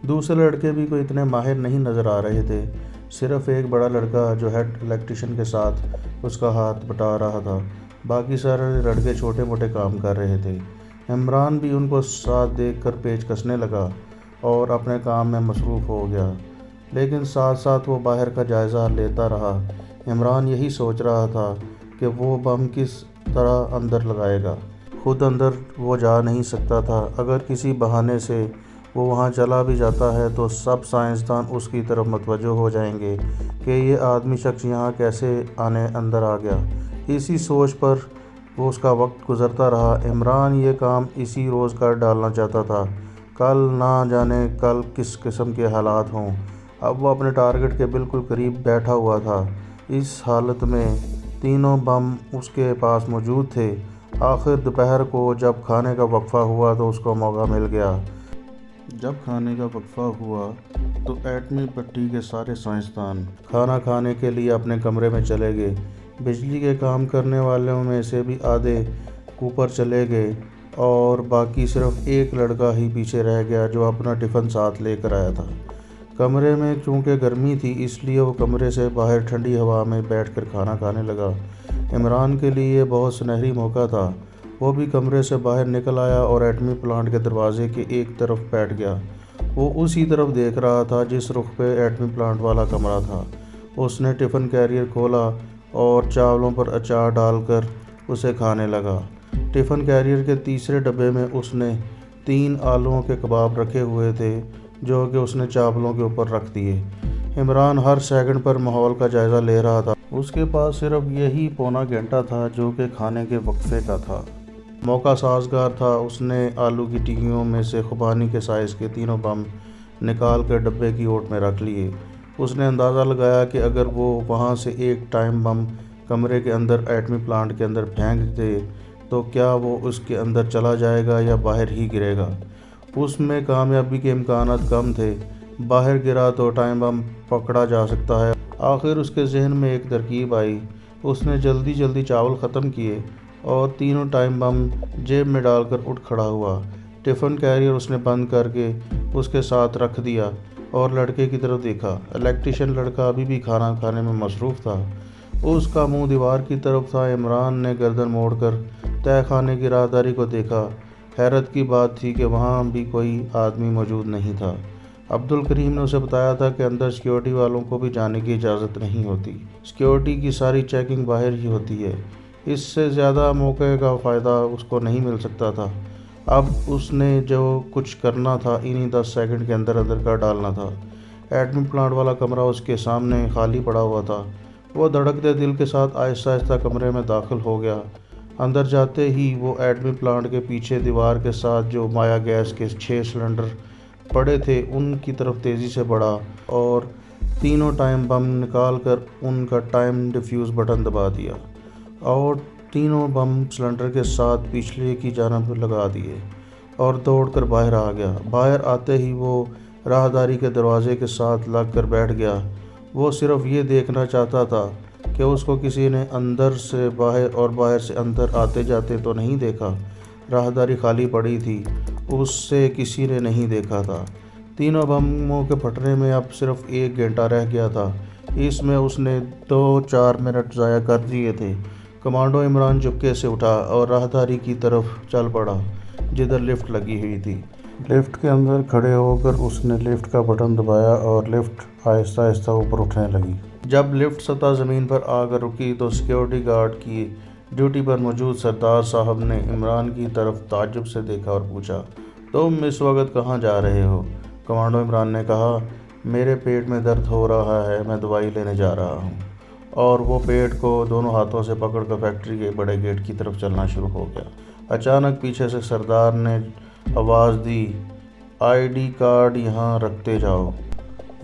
دوسرے لڑکے بھی کوئی اتنے ماہر نہیں نظر آ رہے تھے، صرف ایک بڑا لڑکا جو ہیڈ الیکٹریشین کے ساتھ اس کا ہاتھ بٹا رہا تھا۔ باقی سارے لڑکے چھوٹے موٹے کام کر رہے تھے۔ عمران بھی ان کو ساتھ دیکھ کر پیچ کسنے لگا اور اپنے کام میں مصروف ہو گیا، لیکن ساتھ ساتھ وہ باہر کا جائزہ لیتا رہا۔ عمران یہی سوچ رہا تھا کہ وہ بم کس طرح اندر لگائے گا۔ خود اندر وہ جا نہیں سکتا تھا، اگر کسی بہانے سے وہ وہاں چلا بھی جاتا ہے تو سب سائنسدان اس کی طرف متوجہ ہو جائیں گے کہ یہ آدمی شخص یہاں کیسے اندر آ گیا۔ اسی سوچ پر وہ اس کا وقت گزرتا رہا۔ عمران یہ کام اسی روز کر ڈالنا چاہتا تھا، کل نہ جانے کل کس قسم کے حالات ہوں۔ اب وہ اپنے ٹارگٹ کے بالکل قریب بیٹھا ہوا تھا۔ اس حالت میں تینوں بم اس کے پاس موجود تھے۔ آخر دوپہر کو جب کھانے کا وقفہ ہوا تو اس کو موقع مل گیا۔ جب کھانے کا وقفہ ہوا تو ایٹمی بٹی کے سارے سائنسدان کھانا کھانے کے لیے اپنے کمرے میں چلے گئے۔ بجلی کے کام کرنے والوں میں سے بھی آدھے اوپر چلے گئے اور باقی صرف ایک لڑکا ہی پیچھے رہ گیا جو اپنا ٹفن ساتھ لے کر آیا تھا۔ کمرے میں چونکہ گرمی تھی اس لیے وہ کمرے سے باہر ٹھنڈی ہوا میں بیٹھ کر کھانا کھانے لگا۔ عمران کے لیے یہ بہت سنہری موقع تھا۔ وہ بھی کمرے سے باہر نکل آیا اور ایٹمی پلانٹ کے دروازے کے ایک طرف بیٹھ گیا۔ وہ اسی طرف دیکھ رہا تھا جس رخ پہ ایٹمی پلانٹ والا کمرہ تھا۔ اس نے ٹفن کیریئر کھولا اور چاولوں پر اچار ڈال کر اسے کھانے لگا۔ ٹفن کیریئر کے تیسرے ڈبے میں اس نے 3 آلووں کے کباب رکھے ہوئے تھے جو کہ اس نے چاولوں کے اوپر رکھ دیے۔ عمران ہر سیکنڈ پر ماحول کا جائزہ لے رہا تھا۔ اس کے پاس صرف یہی پونا گھنٹہ تھا جو کہ کھانے کے وقفے کا تھا۔ موقع سازگار تھا۔ اس نے آلو کی ٹکیوں میں سے خوبانی کے سائز کے 3 بم نکال کر ڈبے کی اوٹ میں رکھ لیے۔ اس نے اندازہ لگایا کہ اگر وہ وہاں سے ایک ٹائم بم کمرے کے اندر ایٹمی پلانٹ کے اندر پھینک دے تو کیا وہ اس کے اندر چلا جائے گا یا باہر ہی گرے گا۔ اس میں کامیابی کے امکانات کم تھے۔ باہر گرا تو ٹائم بم پکڑا جا سکتا ہے۔ آخر اس کے ذہن میں ایک ترکیب آئی۔ اس نے جلدی چاول ختم کیے اور 3 ٹائم بم جیب میں ڈال کر اٹھ کھڑا ہوا۔ ٹفن کیریئر اس نے بند کر کے اس کے ساتھ رکھ دیا اور لڑکے کی طرف دیکھا۔ الیکٹریشین لڑکا ابھی بھی کھانا کھانے میں مصروف تھا۔ اس کا منہ دیوار کی طرف تھا۔ عمران نے گردن موڑ کر تہہ خانے کی راہداری کو دیکھا۔ حیرت کی بات تھی کہ وہاں بھی کوئی آدمی موجود نہیں تھا۔ عبدالکریم نے اسے بتایا تھا کہ اندر سیکیورٹی والوں کو بھی جانے کی اجازت نہیں ہوتی۔ سیکیورٹی کی ساری چیکنگ باہر ہی ہوتی ہے۔ اس سے زیادہ موقع کا فائدہ اس کو نہیں مل سکتا تھا۔ اب اس نے جو کچھ کرنا تھا انہی 10 سیکنڈ کے اندر کر ڈالنا تھا۔ ایٹمی پلانٹ والا کمرہ اس کے سامنے خالی پڑا ہوا تھا۔ وہ دھڑکتے دل کے ساتھ آہستہ آہستہ کمرے میں داخل ہو گیا۔ اندر جاتے ہی وہ ایٹمی پلانٹ کے پیچھے دیوار کے ساتھ جو مایا گیس کے 6 سلنڈر پڑے تھے ان کی طرف تیزی سے بڑھا اور 3 ٹائم بم نکال کر ان کا ٹائم ڈیفیوز بٹن دبا دیا اور 3 بم سلنڈر کے ساتھ پچھلے کی جانب لگا دیے اور دوڑ کر باہر آ گیا۔ باہر آتے ہی وہ راہداری کے دروازے کے ساتھ لگ کر بیٹھ گیا۔ وہ صرف یہ دیکھنا چاہتا تھا کہ اس کو کسی نے اندر سے باہر اور باہر سے اندر آتے جاتے تو نہیں دیکھا۔ راہداری خالی پڑی تھی، اس سے کسی نے نہیں دیکھا تھا۔ 3 بموں کے پھٹنے میں اب صرف 1 گھنٹہ رہ گیا تھا۔ اس میں اس نے 2-4 منٹ ضائع کر دیے تھے۔ کمانڈو عمران چپکے سے اٹھا اور راہداری کی طرف چل پڑا جدھر لفٹ لگی ہوئی تھی۔ لفٹ کے اندر کھڑے ہو کر اس نے لفٹ کا بٹن دبایا اور لفٹ آہستہ آہستہ اوپر اٹھنے لگی۔ جب لفٹ سطح زمین پر آ کر رکی تو سیکیورٹی گارڈ کی ڈیوٹی پر موجود سردار صاحب نے عمران کی طرف تعجب سے دیکھا اور پوچھا، تم اس وقت کہاں جا رہے ہو؟ کمانڈو عمران نے کہا، میرے پیٹ میں درد ہو رہا ہے، میں دوائی لینے جا رہا ہوں۔ اور وہ پیٹ کو دونوں ہاتھوں سے پکڑ کر فیکٹری کے بڑے گیٹ کی طرف چلنا شروع ہو گیا۔ اچانک پیچھے سے سردار نے آواز دی، ID کارڈ یہاں رکھتے جاؤ۔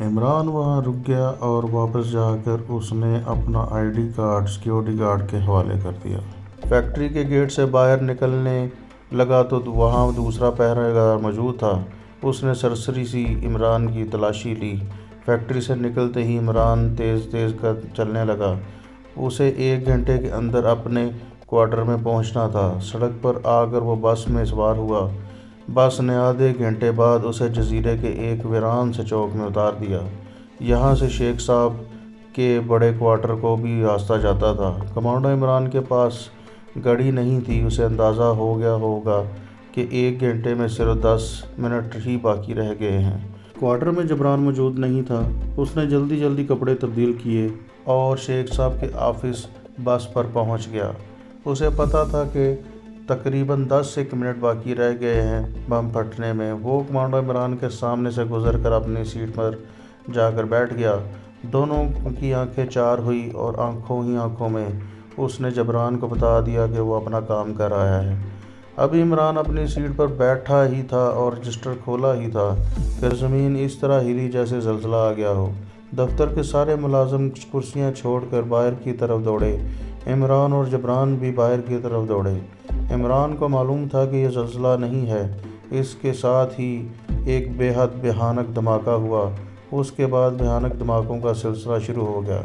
عمران وہاں رک گیا اور واپس جا کر اس نے اپنا ID کارڈ سیکیورٹی گارڈ کے حوالے کر دیا۔ فیکٹری کے گیٹ سے باہر نکلنے لگا تو وہاں دوسرا پہرہ دار موجود تھا۔ اس نے سرسری سی عمران کی تلاشی لی۔ فیکٹری سے نکلتے ہی عمران تیز چلنے لگا۔ اسے 1 گھنٹے کے اندر اپنے کوارٹر میں پہنچنا تھا۔ سڑک پر آ کر وہ بس میں سوار ہوا۔ بس نے آدھے گھنٹے بعد اسے جزیرے کے ایک ویران سے چوک میں اتار دیا۔ یہاں سے شیخ صاحب کے بڑے کوارٹر کو بھی راستہ جاتا تھا۔ کمانڈو عمران کے پاس گھڑی نہیں تھی۔ اسے اندازہ ہو گیا ہوگا کہ 1 گھنٹے میں صرف 10 منٹ ہی باقی رہ گئے ہیں۔ کوارٹر میں جبران موجود نہیں تھا۔ اس نے جلدی جلدی کپڑے تبدیل کیے اور شیخ صاحب کے آفس بس پر پہنچ گیا۔ اسے پتہ تھا کہ تقریباً 10 منٹ باقی رہ گئے ہیں بم پھٹنے میں۔ وہ کمانڈو عمران کے سامنے سے گزر کر اپنی سیٹ پر جا کر بیٹھ گیا۔ دونوں کی آنکھیں چار ہوئی اور آنکھوں ہی آنکھوں میں اس نے جبران کو بتا دیا کہ وہ اپنا کام کر رہا ہے۔ ابھی عمران اپنی سیٹ پر بیٹھا ہی تھا اور رجسٹر کھولا ہی تھا کہ زمین اس طرح ہلی جیسے زلزلہ آ گیا ہو۔ دفتر کے سارے ملازم کرسیاں چھوڑ کر باہر کی طرف دوڑے۔ عمران اور جبران بھی باہر کی طرف دوڑے۔ عمران کو معلوم تھا کہ یہ زلزلہ نہیں ہے۔ اس کے ساتھ ہی ایک بے حد بھیانک دھماکہ ہوا۔ اس کے بعد بھیانک دھماکوں کا سلسلہ شروع ہو گیا۔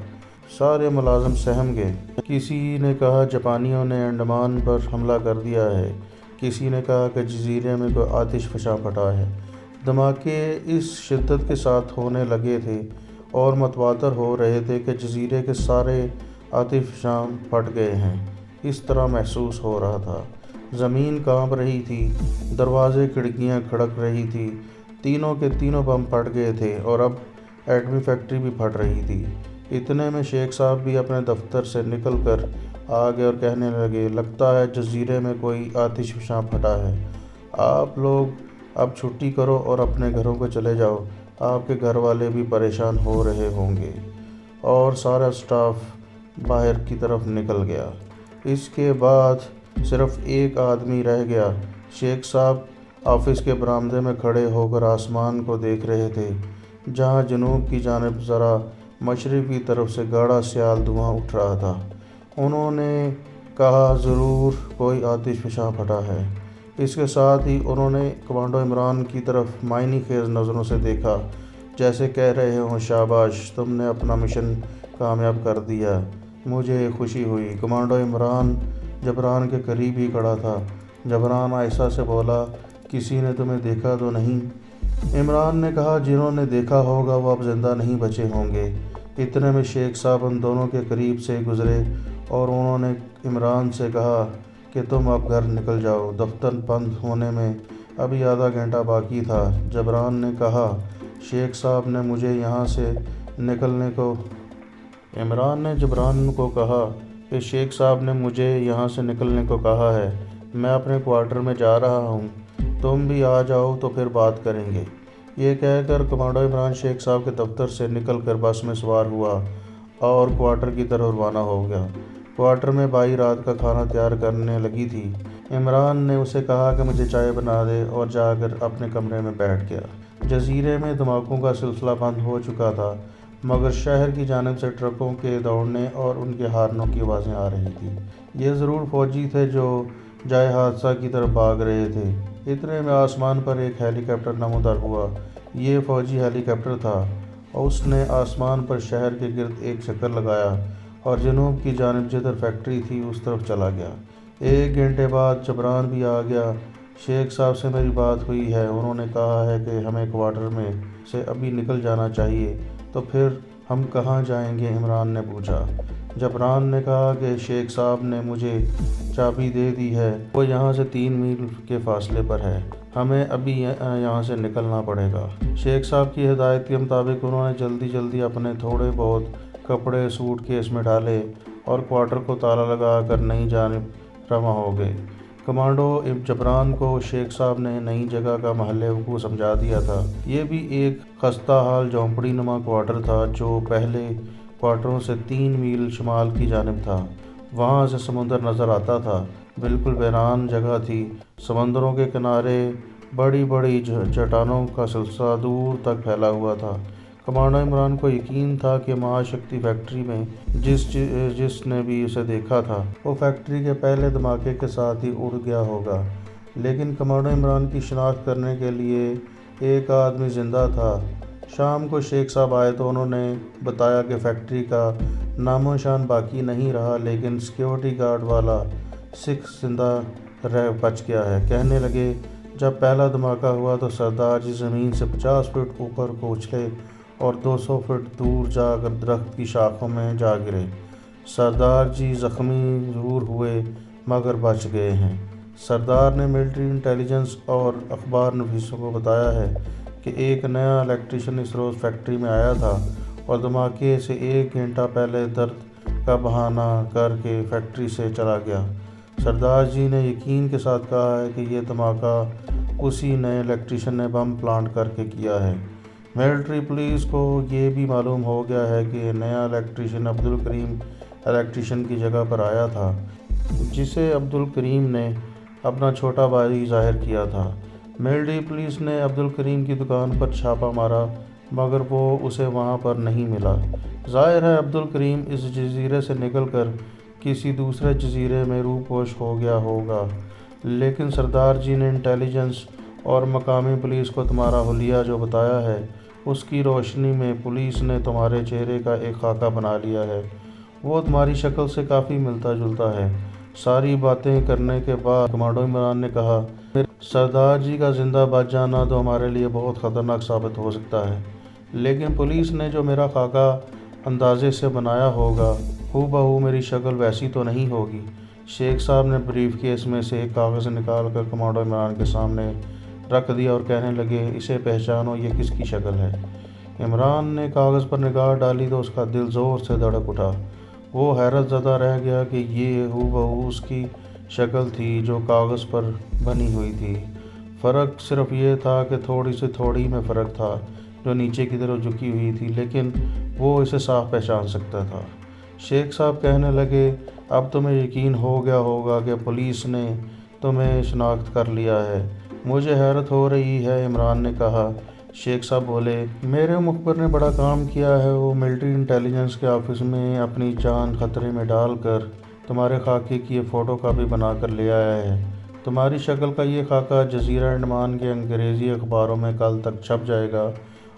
سارے ملازم سہم گئے۔ کسی نے کہا جاپانیوں نے انڈمان پر حملہ کر دیا ہے۔ کسی نے کہا کہ جزیرے میں کوئی آتش فشاں پھٹا ہے۔ دھماکے اس شدت کے ساتھ ہونے لگے تھے اور متواتر ہو رہے تھے کہ جزیرے کے سارے آتش فشاں پھٹ گئے ہیں۔ اس طرح محسوس ہو رہا تھا۔ زمین کانپ رہی تھی، دروازے کھڑکیاں کھڑک رہی تھی۔ تینوں کے تینوں بم پھٹ گئے تھے اور اب ایٹمی فیکٹری بھی پھٹ رہی تھی۔ اتنے میں شیخ صاحب بھی اپنے دفتر سے نکل کر آ گئے اور کہنے لگے، لگتا ہے جزیرے میں کوئی آتش فشاں پھٹا ہے۔ آپ لوگ اب چھٹی کرو اور اپنے گھروں کو چلے جاؤ۔ آپ کے گھر والے بھی پریشان ہو رہے ہوں گے۔ اور سارا اسٹاف باہر کی طرف نکل گیا۔ اس کے بعد صرف ایک آدمی رہ گیا۔ شیخ صاحب آفس کے برآمدے میں کھڑے ہو کر آسمان کو دیکھ رہے تھے، جہاں جنوب کی جانب ذرا مشرق کی طرف سے گاڑھا سیال دھواں اٹھ رہا تھا۔ انہوں نے کہا، ضرور کوئی آتش فشاں پھٹا ہے۔ اس کے ساتھ ہی انہوں نے کمانڈو عمران کی طرف معنی خیز نظروں سے دیکھا، جیسے کہہ رہے ہوں، شاباش، تم نے اپنا مشن کامیاب کر دیا، مجھے خوشی ہوئی۔ کمانڈو عمران جبران کے قریب ہی کھڑا تھا۔ جبران آہستہ سے بولا، کسی نے تمہیں دیکھا تو نہیں؟ عمران نے کہا، جنہوں نے دیکھا ہوگا وہ اب زندہ نہیں بچے ہوں گے۔ اتنے میں شیخ صاحب ان دونوں کے قریب سے گزرے اور انہوں نے عمران سے کہا کہ تم اب گھر نکل جاؤ، دفتر بند ہونے میں ابھی آدھا گھنٹہ باقی تھا۔ جبران نے کہا، شیخ صاحب نے مجھے یہاں سے نکلنے کو عمران نے جبران کو کہا کہ شیخ صاحب نے مجھے یہاں سے نکلنے کو کہا ہے۔ میں اپنے کوارٹر میں جا رہا ہوں، تم بھی آ جاؤ تو پھر بات کریں گے۔ یہ کہہ کر کمانڈو عمران شیخ صاحب کے دفتر سے نکل کر بس میں سوار ہوا اور کوارٹر کی طرف روانہ ہو گیا۔ کوارٹر میں بائی رات کا کھانا تیار کرنے لگی تھی۔ عمران نے اسے کہا کہ مجھے چائے بنا دے اور جا کر اپنے کمرے میں بیٹھ گیا۔ جزیرے میں دھماکوں کا سلسلہ بند ہو چکا تھا، مگر شہر کی جانب سے ٹرکوں کے دوڑنے اور ان کے ہارنوں کی آوازیں آ رہی تھیں۔ یہ ضرور فوجی تھے جو جائے حادثہ کی طرف بھاگ رہے تھے۔ اتنے میں آسمان پر ایک ہیلی کاپٹر نمودار ہوا۔ یہ فوجی ہیلی کاپٹر تھا۔ اس نے آسمان پر شہر کے گرد ایک چکر لگایا اور جنوب کی جانب جدھر فیکٹری تھی اس طرف چلا گیا۔ 1 گھنٹے بعد جبران بھی آ گیا۔ شیخ صاحب سے میری بات ہوئی ہے، انہوں نے کہا ہے کہ ہمیں کوارٹر میں سے ابھی نکل جانا چاہیے۔ تو پھر ہم کہاں جائیں گے؟ عمران نے پوچھا۔ جبران نے کہا کہ شیخ صاحب نے مجھے چابی دے دی ہے، وہ یہاں سے 3 میل کے فاصلے پر ہے، ہمیں ابھی یہاں سے نکلنا پڑے گا۔ شیخ صاحب کی ہدایت کے مطابق انہوں نے جلدی جلدی اپنے تھوڑے بہت کپڑے سوٹ کیس میں ڈالے اور کوارٹر کو تالا لگا کر نئی جانب رواں ہو گئے۔ کمانڈو جبران کو شیخ صاحب نے نئی جگہ کا محل وقوع سمجھا دیا تھا۔ یہ بھی ایک خستہ حال جھونپڑی نما کوارٹر تھا جو پہلے کوارٹروں سے 3 میل شمال کی جانب تھا۔ وہاں سے سمندر نظر آتا تھا۔ بالکل ویران جگہ تھی۔ سمندروں کے کنارے بڑی بڑی چٹانوں کا سلسلہ دور تک پھیلا ہوا تھا۔ کمانڈو عمران کو یقین تھا کہ مہاشکتی فیکٹری میں جس نے بھی اسے دیکھا تھا وہ فیکٹری کے پہلے دھماکے کے ساتھ ہی اڑ گیا ہوگا، لیکن کمانڈو عمران کی شناخت کرنے کے لیے ایک آدمی زندہ تھا۔ شام کو شیخ صاحب آئے تو انہوں نے بتایا کہ فیکٹری کا نام و نشان باقی نہیں رہا، لیکن سیکیورٹی گارڈ والا سکھ زندہ بچ گیا ہے۔ کہنے لگے، جب پہلا دھماکہ ہوا تو سردار جی زمین سے 50 فٹ اوپر کو اچھلے اور 200 فٹ دور جا کر درخت کی شاخوں میں جا گرے۔ سردار جی زخمی ضرور ہوئے مگر بچ گئے ہیں۔ سردار نے ملٹری انٹیلیجنس اور اخبار نویسوں کو بتایا ہے کہ ایک نیا الیکٹریشین اس روز فیکٹری میں آیا تھا اور دھماکے سے 1 گھنٹہ پہلے درد کا بہانہ کر کے فیکٹری سے چلا گیا۔ سردار جی نے یقین کے ساتھ کہا ہے کہ یہ دھماکہ اسی نئے الیکٹریشین نے بم پلانٹ کر کے کیا ہے۔ ملٹری پولیس کو یہ بھی معلوم ہو گیا ہے کہ نیا الیکٹریشین عبدالکریم الیکٹریشین کی جگہ پر آیا تھا، جسے عبدالکریم نے اپنا چھوٹا بھائی ظاہر کیا تھا۔ ملٹری پولیس نے عبدالکریم کی دکان پر چھاپا مارا مگر وہ اسے وہاں پر نہیں ملا۔ ظاہر ہے عبدالکریم اس جزیرے سے نکل کر کسی دوسرے جزیرے میں روپوش ہو گیا ہوگا، لیکن سردار جی نے انٹیلیجنس اور مقامی پولیس کو تمہارا حلیہ جو بتایا ہے اس کی روشنی میں پولیس نے تمہارے چہرے کا ایک خاکہ بنا لیا ہے۔ وہ تمہاری شکل سے کافی ملتا جلتا ہے۔ ساری باتیں کرنے کے بعد کمانڈو عمران نے کہا، سردار جی کا زندہ بچ جانا تو ہمارے لیے بہت خطرناک ثابت ہو سکتا ہے، لیکن پولیس نے جو میرا خاکہ اندازے سے بنایا ہوگا ہو بہو میری شکل ویسی تو نہیں ہوگی۔ شیخ صاحب نے بریف کیس میں سے ایک کاغذ نکال کر کمانڈو عمران کے سامنے رکھ دیا اور کہنے لگے، اسے پہچانو، یہ کس کی شکل ہے؟ عمران نے کاغذ پر نگاہ ڈالی تو اس کا دل زور سے دھڑک اٹھا۔ وہ حیرت زدہ رہ گیا کہ یہ ہو بہو اس کی شکل تھی جو کاغذ پر بنی ہوئی تھی۔ فرق صرف یہ تھا کہ تھوڑی سے تھوڑی میں فرق تھا جو نیچے کی طرف جھکی ہوئی تھی، لیکن وہ اسے صاف پہچان سکتا تھا۔ شیخ صاحب کہنے لگے، اب تمہیں یقین ہو گیا ہوگا کہ پولیس نے تمہیں شناخت کر لیا ہے۔ مجھے حیرت ہو رہی ہے، عمران نے کہا۔ شیخ صاحب بولے، میرے مخبر نے بڑا کام کیا ہے، وہ ملٹری انٹیلیجنس کے آفس میں اپنی جان خطرے میں ڈال کر تمہارے خاکے کی ایک فوٹو کاپی بنا کر لے آیا ہے۔ تمہاری شکل کا یہ خاکہ جزیرہ انڈمان کے انگریزی اخباروں میں کل تک چھپ جائے گا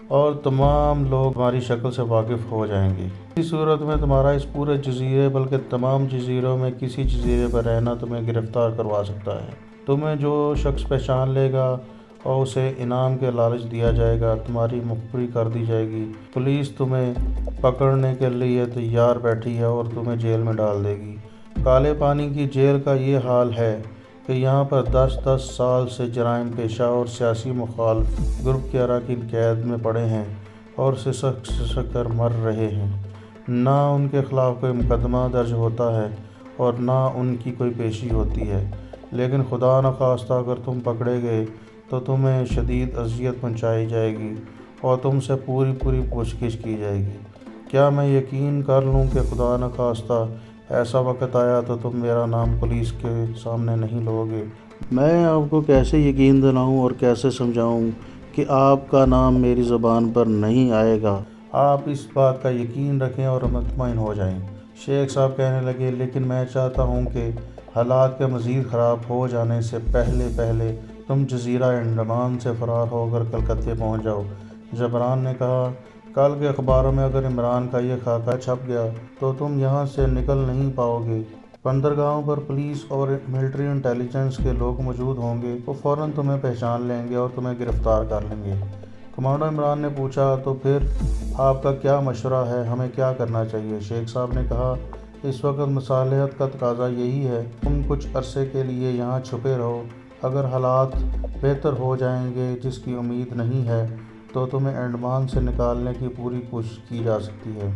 اور تمام لوگ تمہاری شکل سے واقف ہو جائیں گے۔ اسی صورت میں تمہارا اس پورے جزیرے بلکہ تمام جزیروں میں کسی جزیرے پر رہنا تمہیں گرفتار کروا سکتا ہے۔ تمہیں جو شخص پہچان لے گا اور اسے انعام کے لالچ دیا جائے گا، تمہاری مخبری کر دی جائے گی۔ پولیس تمہیں پکڑنے کے لیے تیار بیٹھی ہے اور تمہیں جیل میں ڈال دے گی۔ کالے پانی کی جیل کا یہ حال ہے کہ یہاں پر 10 سال سے جرائم پیشہ اور سیاسی مخالف گروپ کے اراکین قید میں پڑے ہیں اور سسک کر مر رہے ہیں۔ نہ ان کے خلاف کوئی مقدمہ درج ہوتا ہے اور نہ ان کی کوئی پیشی ہوتی ہے، لیکن خدا نخواستہ اگر تم پکڑے گئے تو تمہیں شدید اذیت پہنچائی جائے گی اور تم سے پوری پوچھ گچھ کی جائے گی۔ کیا میں یقین کر لوں کہ خدا نخواستہ ایسا وقت آیا تو تم میرا نام پولیس کے سامنے نہیں لو گے؟ میں آپ کو کیسے یقین دلاؤں اور کیسے سمجھاؤں کہ آپ کا نام میری زبان پر نہیں آئے گا؟ آپ اس بات کا یقین رکھیں اور مطمئن ہو جائیں۔ شیخ صاحب کہنے لگے، لیکن میں چاہتا ہوں کہ حالات کے مزید خراب ہو جانے سے پہلے تم جزیرہ انڈمان سے فرار ہو کر کلکتے پہنچ جاؤ۔ جبران نے کہا، کل کے اخباروں میں اگر عمران کا یہ خاکہ چھپ گیا تو تم یہاں سے نکل نہیں پاؤ گے۔ بندرگاہوں پر پولیس اور ملٹری انٹیلیجنس کے لوگ موجود ہوں گے، وہ فوراً تمہیں پہچان لیں گے اور تمہیں گرفتار کر لیں گے۔ کمانڈو عمران نے پوچھا، تو پھر آپ کا کیا مشورہ ہے، ہمیں کیا کرنا چاہیے؟ شیخ صاحب نے کہا، اس وقت مصالحت کا تقاضا یہی ہے، تم کچھ عرصے کے لیے یہاں چھپے رہو۔ اگر حالات بہتر ہو جائیں گے، جس کی امید نہیں ہے، تو تمہیں انڈمان سے نکالنے کی پوری کوشش کی جا سکتی ہے،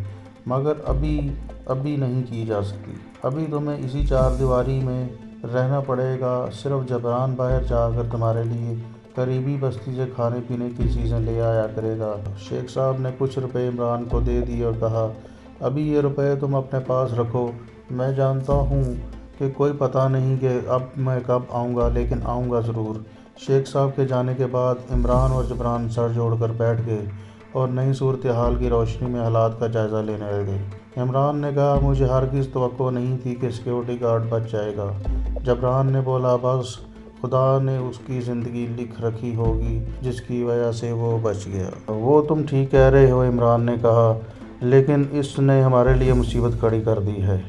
مگر ابھی نہیں کی جا سکتی۔ ابھی تمہیں اسی 4 دیواری میں رہنا پڑے گا۔ صرف جبران باہر جا کر تمہارے لیے قریبی بستی سے کھانے پینے کی چیزیں لے آیا کرے گا۔ شیخ صاحب نے کچھ روپے عمران کو دے دیے اور کہا، ابھی یہ روپے تم اپنے پاس رکھو۔ میں جانتا ہوں کہ کوئی پتہ نہیں کہ اب میں کب آؤں گا، لیکن آؤں گا ضرور۔ شیخ صاحب کے جانے کے بعد عمران اور جبران سر جوڑ کر بیٹھ گئے اور نئی صورتحال کی روشنی میں حالات کا جائزہ لینے لگے۔ عمران نے کہا، مجھے ہرگز توقع نہیں تھی کہ سیکورٹی گارڈ بچ جائے گا۔ جبران نے بولا، بس خدا نے اس کی زندگی لکھ رکھی ہوگی جس کی وجہ سے وہ بچ گیا۔ وہ تم ٹھیک کہہ رہے ہو، عمران نے کہا، لیکن اس نے ہمارے لیے مصیبت کھڑی کر دی ہے۔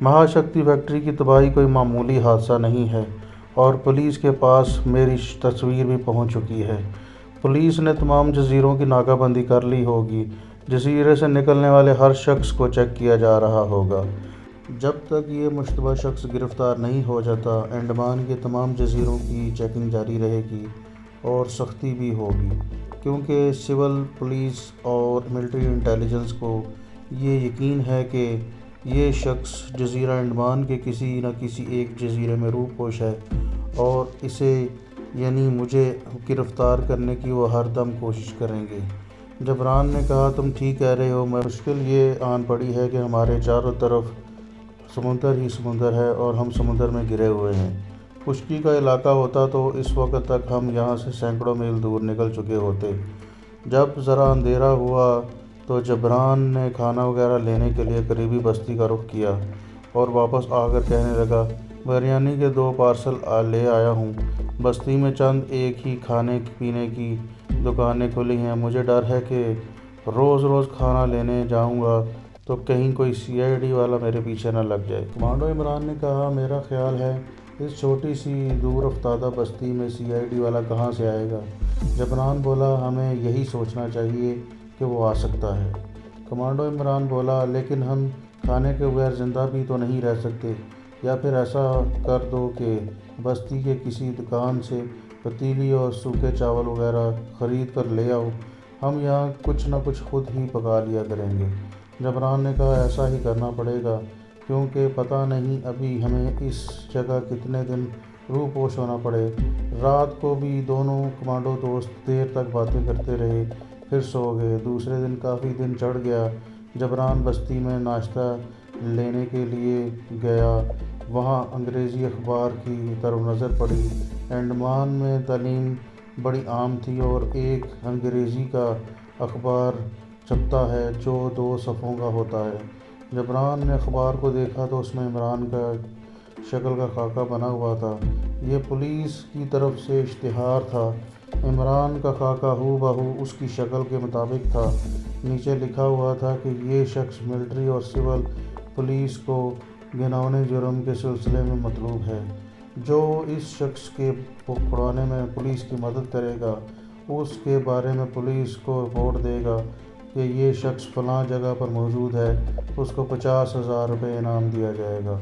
مہاشکتی فیکٹری کی تباہی کوئی معمولی حادثہ نہیں ہے۔ اور پولیس کے پاس میری تصویر بھی پہنچ چکی ہے۔ پولیس نے تمام جزیروں کی ناکہ بندی کر لی ہوگی۔ جزیرے سے نکلنے والے ہر شخص کو چیک کیا جا رہا ہوگا۔ جب تک یہ مشتبہ شخص گرفتار نہیں ہو جاتا، انڈمان کے تمام جزیروں کی چیکنگ جاری رہے گی اور سختی بھی ہوگی، کیونکہ سول پولیس اور ملٹری انٹیلیجنس کو یہ یقین ہے کہ یہ شخص جزیرہ انڈمان کے کسی نہ کسی ایک جزیرے میں روح پوش ہے اور اسے یعنی مجھے گرفتار کرنے کی وہ ہر دم کوشش کریں گے۔ جبران نے کہا، تم ٹھیک کہہ رہے ہو، مشکل یہ آن پڑی ہے کہ ہمارے چاروں طرف سمندر ہی سمندر ہے اور ہم سمندر میں گرے ہوئے ہیں۔ خشکی کا علاقہ ہوتا تو اس وقت تک ہم یہاں سے سینکڑوں میل دور نکل چکے ہوتے۔ جب ذرا اندھیرا ہوا تو جبران نے کھانا وغیرہ لینے کے لیے قریبی بستی کا رخ کیا اور واپس آ کر کہنے لگا، بریانی کے 2 پارسل لے آیا ہوں۔ بستی میں چند ایک ہی کھانے پینے کی دکانیں کھلی ہیں۔ مجھے ڈر ہے کہ روز روز کھانا لینے جاؤں گا تو کہیں کوئی CID والا میرے پیچھے نہ لگ جائے۔ کمانڈو عمران نے کہا، میرا خیال ہے اس چھوٹی سی دور افتادہ بستی میں CID والا کہاں سے آئے گا؟ جبران بولا، ہمیں یہی سوچنا چاہیے کہ وہ آ سکتا ہے۔ کمانڈو عمران بولا، لیکن ہم کھانے کے بغیر زندہ بھی تو نہیں رہ سکتے، یا پھر ایسا کر دو کہ بستی کے کسی دکان سے پتیلی اور سوکھے چاول وغیرہ خرید کر لے آؤ، ہم یہاں کچھ نہ کچھ خود ہی پکا لیا کریں گے۔ جبران نے کہا، ایسا ہی کرنا پڑے گا، کیونکہ پتہ نہیں ابھی ہمیں اس جگہ کتنے دن روح پوش ہونا پڑے۔ رات کو بھی دونوں کمانڈو دوست دیر تک باتیں کرتے رہے، پھر سو گئے۔ دوسرے دن کافی دن چڑھ گیا۔ جبران بستی میں ناشتہ لینے کے لیے گیا۔ وہاں انگریزی اخبار کی طرف نظر پڑی۔ انڈمان میں تعلیم بڑی عام تھی اور ایک انگریزی کا اخبار چھپتا ہے جو 2 صفحوں کا ہوتا ہے۔ جبران نے اخبار کو دیکھا تو اس میں عمران کا شکل کا خاکہ بنا ہوا تھا۔ یہ پولیس کی طرف سے اشتہار تھا۔ عمران کا خاکہ ہو بہو اس کی شکل کے مطابق تھا۔ نیچے لکھا ہوا تھا کہ یہ شخص ملٹری اور سول پولیس کو گھناؤنے جرم کے سلسلے میں مطلوب ہے۔ جو اس شخص کے پکڑانے میں پولیس کی مدد کرے گا، اس کے بارے میں پولیس کو رپورٹ دے گا کہ یہ شخص فلاں جگہ پر موجود ہے، اس کو 50,000 روپے انعام دیا جائے گا۔